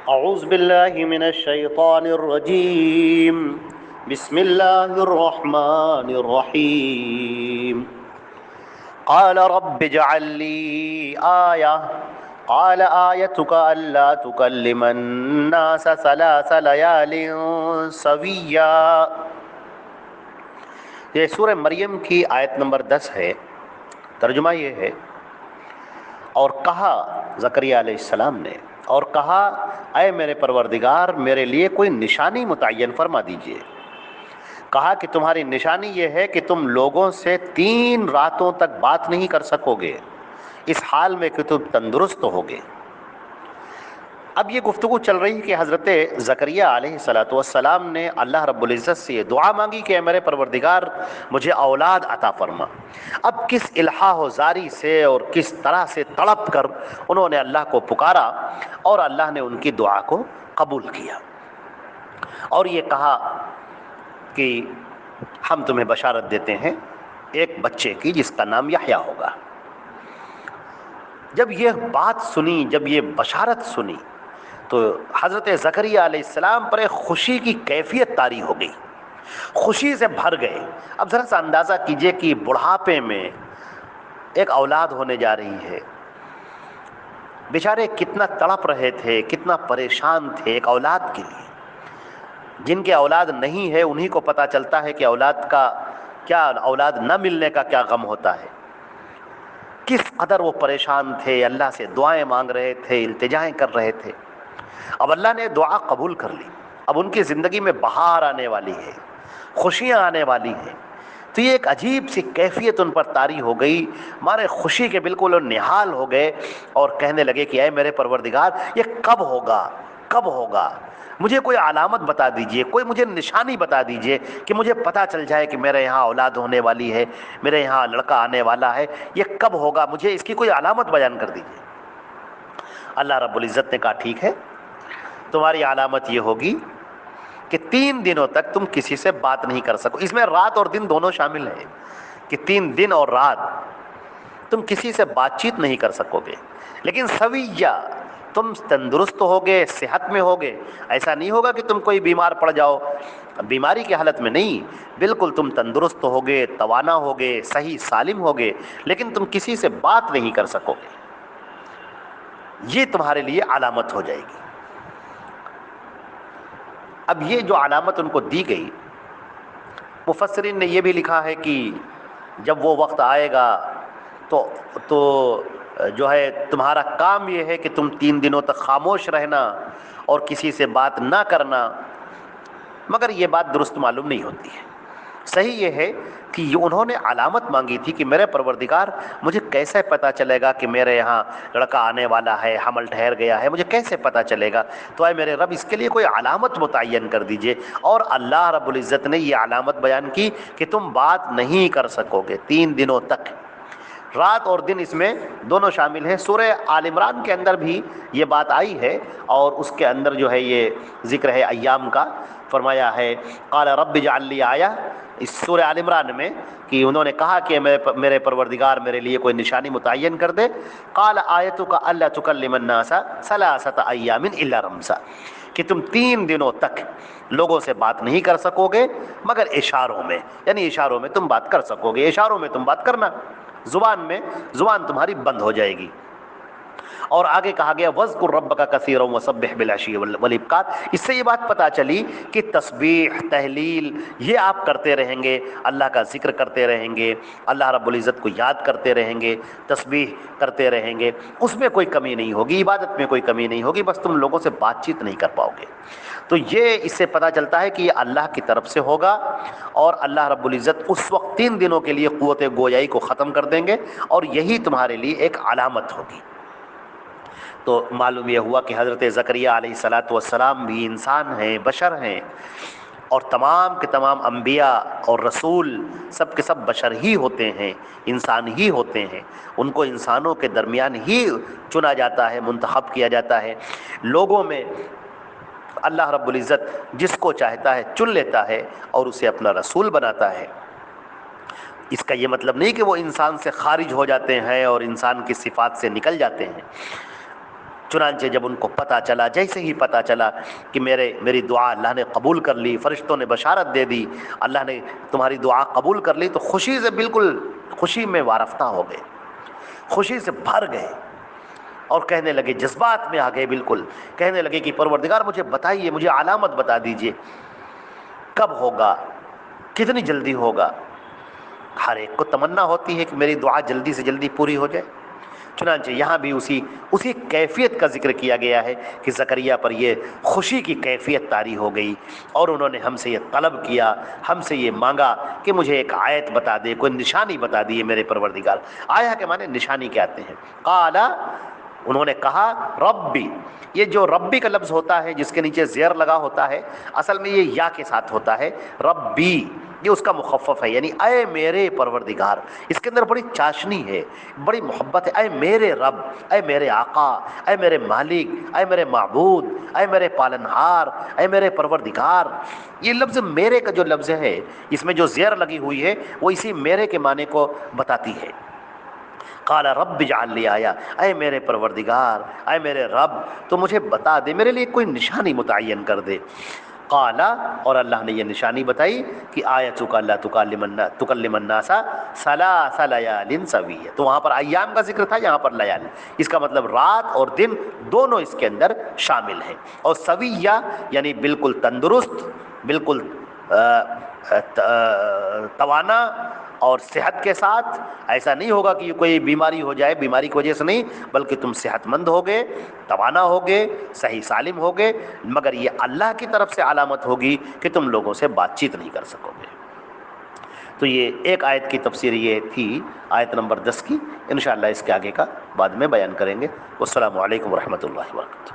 اعوذ باللہ من الشیطان الرجیم بسم اللہ الرحمن الرحیم قال رب اجعل لی آیہ قال آیتک الا تکلم الناس ثلاث لیال سویا۔ یہ سورہ مریم کی آیت نمبر 10 ہے۔ ترجمہ یہ ہے، اور کہا زکریا علیہ السلام نے، اور کہا اے میرے پروردگار میرے لیے کوئی نشانی متعین فرما دیجئے۔ کہا کہ تمہاری نشانی یہ ہے کہ تم لوگوں سے 3 راتوں تک بات نہیں کر سکو گے، اس حال میں کہ تم تندرست ہوگے۔ اب یہ گفتگو چل رہی کہ حضرت زکریہ علیہ السلام نے اللہ رب العزت سے یہ دعا مانگی کہ اے میرے پروردگار مجھے اولاد عطا فرما۔ اب کس الحاح و زاری سے اور کس طرح سے تڑپ کر انہوں نے اللہ کو پکارا، اور اللہ نے ان کی دعا کو قبول کیا اور یہ کہا کہ ہم تمہیں بشارت دیتے ہیں ایک بچے کی جس کا نام یحییٰ ہوگا۔ جب یہ بات سنی، جب یہ بشارت سنی، تو حضرت زکریہ علیہ السلام پر ایک خوشی کی کیفیت طاری ہو گئی، خوشی سے بھر گئے۔ اب ذرا سا اندازہ کیجئے کہ بڑھاپے میں ایک اولاد ہونے جا رہی ہے، بیچارے کتنا تڑپ رہے تھے، کتنا پریشان تھے ایک اولاد کے لیے۔ جن کے اولاد نہیں ہے انہی کو پتہ چلتا ہے کہ اولاد کا کیا، اولاد نہ ملنے کا کیا غم ہوتا ہے۔ کس قدر وہ پریشان تھے، اللہ سے دعائیں مانگ رہے تھے، التجائیں کر رہے تھے۔ اب اللہ نے دعا قبول کر لی، اب ان کی زندگی میں بہار آنے والی ہے، خوشیاں آنے والی ہیں۔ تو یہ ایک عجیب سی کیفیت ان پر طاری ہو گئی، مارے خوشی کے بالکل وہ نہال ہو گئے اور کہنے لگے کہ اے میرے پروردگار یہ کب ہوگا، کب ہوگا؟ مجھے کوئی علامت بتا دیجئے، کوئی مجھے نشانی بتا دیجئے کہ مجھے پتہ چل جائے کہ میرے یہاں اولاد ہونے والی ہے، میرے یہاں لڑکا آنے والا ہے، یہ کب ہوگا؟ مجھے اس کی کوئی علامت بیان کر دیجئے۔ اللہ رب العزت نے کہا ٹھیک ہے، تمہاری علامت یہ ہوگی کہ 3 دنوں تک تم کسی سے بات نہیں کر سکو۔ اس میں رات اور دن دونوں شامل ہیں کہ 3 دن اور رات تم کسی سے بات چیت نہیں کر سکو گے، لیکن سویہ تم تندرست ہوگے، صحت میں ہوگے۔ ایسا نہیں ہوگا کہ تم کوئی بیمار پڑ جاؤ، بیماری کی حالت میں نہیں، بالکل تم تندرست ہوگے، توانا ہوگے، صحیح سالم ہوگے، لیکن تم کسی سے بات نہیں کر سکو گے۔ یہ تمہارے لیے علامت ہو جائے گی۔ اب یہ جو علامت ان کو دی گئی، مفسرین نے یہ بھی لکھا ہے کہ جب وہ وقت آئے گا تو جو ہے تمہارا کام یہ ہے کہ تم 3 دنوں تک خاموش رہنا اور کسی سے بات نہ کرنا، مگر یہ بات درست معلوم نہیں ہوتی ہے۔ صحیح یہ ہے کہ انہوں نے علامت مانگی تھی کہ میرے پروردگار مجھے کیسے پتہ چلے گا کہ میرے یہاں لڑکا آنے والا ہے، حمل ٹھہر گیا ہے، مجھے کیسے پتہ چلے گا؟ تو اے میرے رب اس کے لیے کوئی علامت متعین کر دیجئے۔ اور اللہ رب العزت نے یہ علامت بیان کی کہ تم بات نہیں کر سکو گے 3 دنوں تک۔ رات اور دن اس میں دونوں شامل ہیں۔ سورہ آل عمران کے اندر بھی یہ بات آئی ہے، اور اس کے اندر جو ہے یہ ذکر ہے ایام کا، فرمایا ہے قال رب اجعل لی آیہ، اس سورہ آل عمران میں، کہ انہوں نے کہا کہ میرے پروردگار میرے لیے کوئی نشانی متعین کر دے۔ قال آیتک الا تکلم الناس ثلاثۃ ایام الا رمزا، کہ تم 3 دنوں تک لوگوں سے بات نہیں کر سکو گے مگر اشاروں میں، یعنی اشاروں میں تم بات کر سکو گے، اشاروں میں تم بات کرنا، زبان تمہاری بند ہو جائے گی۔ اور آگے کہا گیا وَاذْكُرْ رَبَّكَ كَثِيرًا وَسَبِّحْ بِالْعَشِيِّ وَالْإِبْكَارِ۔ اس سے یہ بات پتہ چلی کہ تسبیح، تحلیل یہ آپ کرتے رہیں گے، اللہ کا ذکر کرتے رہیں گے، اللہ رب العزت کو یاد کرتے رہیں گے، تسبیح کرتے رہیں گے، اس میں کوئی کمی نہیں ہوگی، عبادت میں کوئی کمی نہیں ہوگی، بس تم لوگوں سے بات چیت نہیں کر پاؤ گے۔ تو یہ اس سے پتہ چلتا ہے کہ یہ اللہ کی طرف سے ہوگا، اور اللہ رب العزت اس وقت 3 دنوں کے لیے قوت گویائی کو ختم کر دیں گے، اور یہی تمہارے لیے ایک علامت ہوگی۔ تو معلوم یہ ہوا کہ حضرت زکریہ علیہ السلام بھی انسان ہیں، بشر ہیں، اور تمام کے تمام انبیاء اور رسول سب کے سب بشر ہی ہوتے ہیں، انسان ہی ہوتے ہیں، ان کو انسانوں کے درمیان ہی چنا جاتا ہے، منتخب کیا جاتا ہے۔ لوگوں میں اللہ رب العزت جس کو چاہتا ہے چن لیتا ہے اور اسے اپنا رسول بناتا ہے۔ اس کا یہ مطلب نہیں کہ وہ انسان سے خارج ہو جاتے ہیں اور انسان کی صفات سے نکل جاتے ہیں، چنانچہ جب ان کو پتہ چلا، جیسے ہی پتہ چلا کہ میری دعا اللہ نے قبول کر لی، فرشتوں نے بشارت دے دی اللہ نے تمہاری دعا قبول کر لی، تو خوشی سے بالکل خوشی میں وارفتہ ہو گئے، خوشی سے بھر گئے اور کہنے لگے، جذبات میں آ گئے، بالکل کہنے لگے کہ پروردگار مجھے بتائیے، مجھے علامت بتا دیجئے کب ہوگا، کتنی جلدی ہوگا۔ ہر ایک کو تمنا ہوتی ہے کہ میری دعا جلدی سے جلدی پوری ہو جائے۔ چنانچہ یہاں بھی اسی کیفیت کا ذکر کیا گیا ہے کہ زکریہ پر یہ خوشی کی کیفیت طاری ہو گئی اور انہوں نے ہم سے یہ طلب کیا، ہم سے یہ مانگا کہ مجھے ایک آیت بتا دے، کوئی نشانی بتا دیے میرے پروردگار۔ آیا کے معنی نشانی کہتے ہیں۔ قال، انہوں نے کہا، ربی، یہ جو ربی کا لفظ ہوتا ہے جس کے نیچے زیر لگا ہوتا ہے، اصل میں یہ یا کے ساتھ ہوتا ہے، ربی، یہ اس کا مخفف ہے، یعنی اے میرے پروردگار۔ اس کے اندر بڑی چاشنی ہے، بڑی محبت ہے، اے میرے رب، اے میرے آقا، اے میرے مالک، اے میرے معبود، اے میرے پالنہار، اے میرے پروردگار۔ یہ لفظ میرے کا جو لفظ ہے، اس میں جو زیر لگی ہوئی ہے وہ اسی میرے کے معنی کو بتاتی ہے۔ قال رب اجعل لی آیا، اے میرے پروردگار، اے میرے رب، تو مجھے بتا دے، میرے لیے کوئی نشانی متعین کر دے۔ قال، اور اللہ نے یہ نشانی بتائی کہ آیتک اللہ تکلم الناس ثلاث لیال سویہ۔ تو وہاں پر ایام کا ذکر تھا، یہاں پر لیال، اس کا مطلب رات اور دن دونوں اس کے اندر شامل ہیں۔ اور سویہ یعنی بالکل تندرست، بالکل توانا اور صحت کے ساتھ۔ ایسا نہیں ہوگا کہ کوئی بیماری ہو جائے، بیماری کی وجہ سے نہیں، بلکہ تم صحت مند ہوگے، توانا ہوگے، صحیح سالم ہوگے، مگر یہ اللہ کی طرف سے علامت ہوگی کہ تم لوگوں سے بات چیت نہیں کر سکو گے۔ تو یہ ایک آیت کی تفسیر یہ تھی، آیت نمبر 10 کی۔ انشاءاللہ اس کے آگے کا بعد میں بیان کریں گے۔ والسلام علیکم ورحمۃ اللہ وبرکاتہ۔